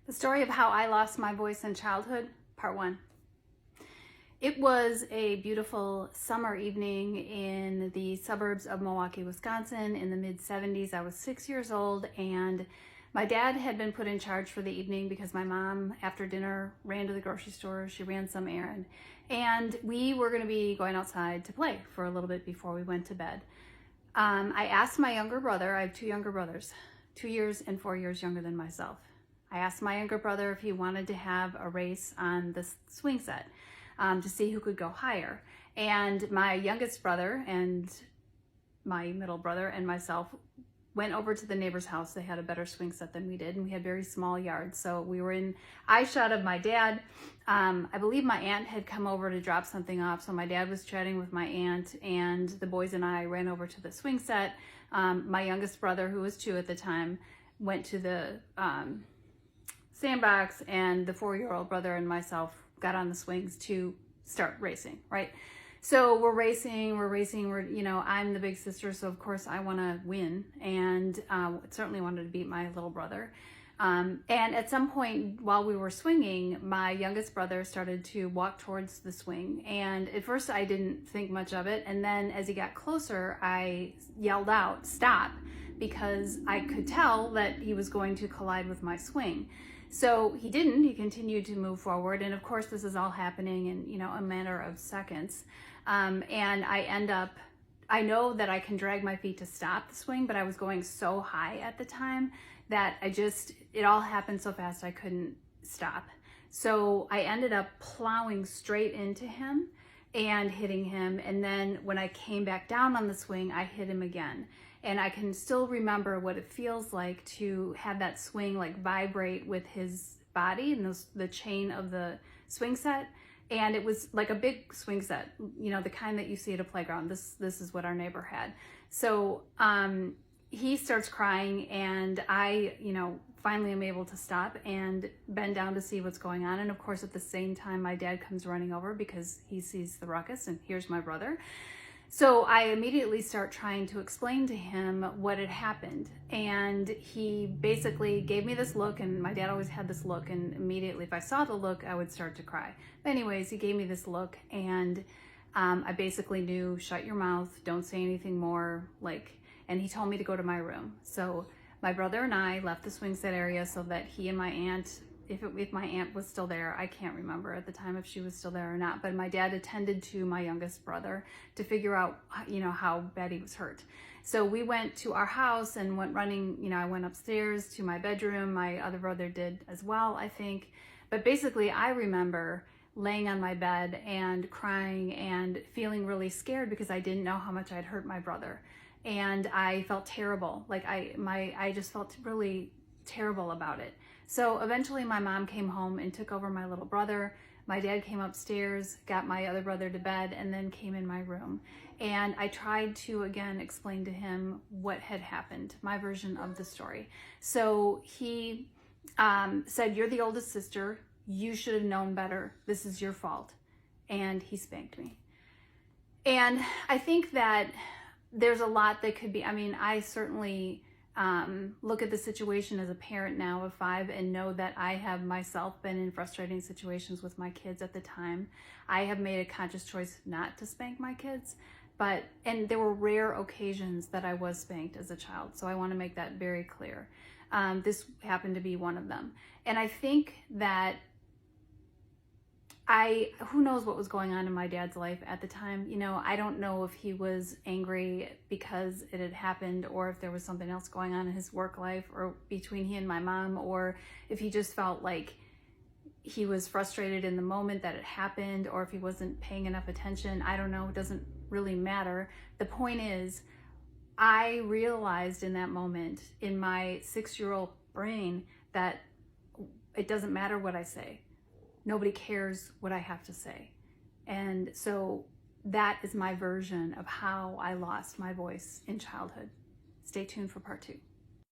The story of how I lost my voice in childhood, part one. It was a beautiful summer evening in the suburbs of Milwaukee, Wisconsin in the mid-70s. I was 6 years old and my dad had been put in charge for the evening because my mom, after dinner, ran to the grocery store. She ran some errand. And we were going to be going outside to play for a little bit before we went to bed. I asked my younger brother, I have two younger brothers, 2 years and 4 years younger than myself. I asked my younger brother if he wanted to have a race on the swing set to see who could go higher. And my youngest brother and my middle brother and myself went over to the neighbor's house. They had a better swing set than we did, and we had very small yards. So we were in eye shot of my dad. I believe my aunt had come over to drop something off. So my dad was chatting with my aunt, and the boys and I ran over to the swing set. My youngest brother, who was 2 at the time, went to the sandbox, and the 4-year-old brother and myself got on the swings to start racing, right? So we're racing, I'm the big sister, so of course I want to win, and certainly wanted to beat my little brother. And at some point while we were swinging, my youngest brother started to walk towards the swing, and at first I didn't think much of it, and then as he got closer, I yelled out, "Stop," because I could tell that he was going to collide with my swing. So he didn't. He continued to move forward, and of course this is all happening in a matter of seconds. And I know that I can drag my feet to stop the swing, but I was going so high at the time that it all happened so fast I couldn't stop. So I ended up plowing straight into him and hitting him, and then when I came back down on the swing, I hit him again. And I can still remember what it feels like to have that swing like vibrate with his body and the chain of the swing set. And it was like a big swing set, the kind that you see at a playground. This is what our neighbor had. So he starts crying, and I, finally am able to stop and bend down to see what's going on. And of course, at the same time, my dad comes running over because he sees the ruckus, and here's my brother. So I immediately start trying to explain to him what had happened. And he basically gave me this look, and my dad always had this look, and immediately if I saw the look, I would start to cry. But anyways, he gave me this look, and I basically knew, shut your mouth, don't say anything more, and he told me to go to my room. So my brother and I left the swing set area so that he and my aunt, if my aunt was still there, I can't remember at the time if she was still there or not, but my dad attended to my youngest brother to figure out, how bad he was hurt. So we went to our house and went running, I went upstairs to my bedroom. My other brother did as well, I think. But basically, I remember laying on my bed and crying and feeling really scared because I didn't know how much I'd hurt my brother. And I felt terrible. I just felt really terrible about it. So eventually my mom came home and took over my little brother. My dad came upstairs, got my other brother to bed, and then came in my room. And I tried to, again, explain to him what had happened, my version of the story. So he said, "You're the oldest sister. You should have known better. This is your fault." And he spanked me. And I think that there's a lot that could be, I certainly look at the situation as a parent now of 5 and know that I have myself been in frustrating situations with my kids at the time. I have made a conscious choice not to spank my kids, and there were rare occasions that I was spanked as a child. So I want to make that very clear. This happened to be one of them. And I think that who knows what was going on in my dad's life at the time. I don't know if he was angry because it had happened, or if there was something else going on in his work life or between he and my mom, or if he just felt like he was frustrated in the moment that it happened, or if he wasn't paying enough attention. I don't know. It doesn't really matter. The point is, I realized in that moment in my 6-year-old brain that it doesn't matter what I say. Nobody cares what I have to say. And so that is my version of how I lost my voice in childhood. Stay tuned for part 2.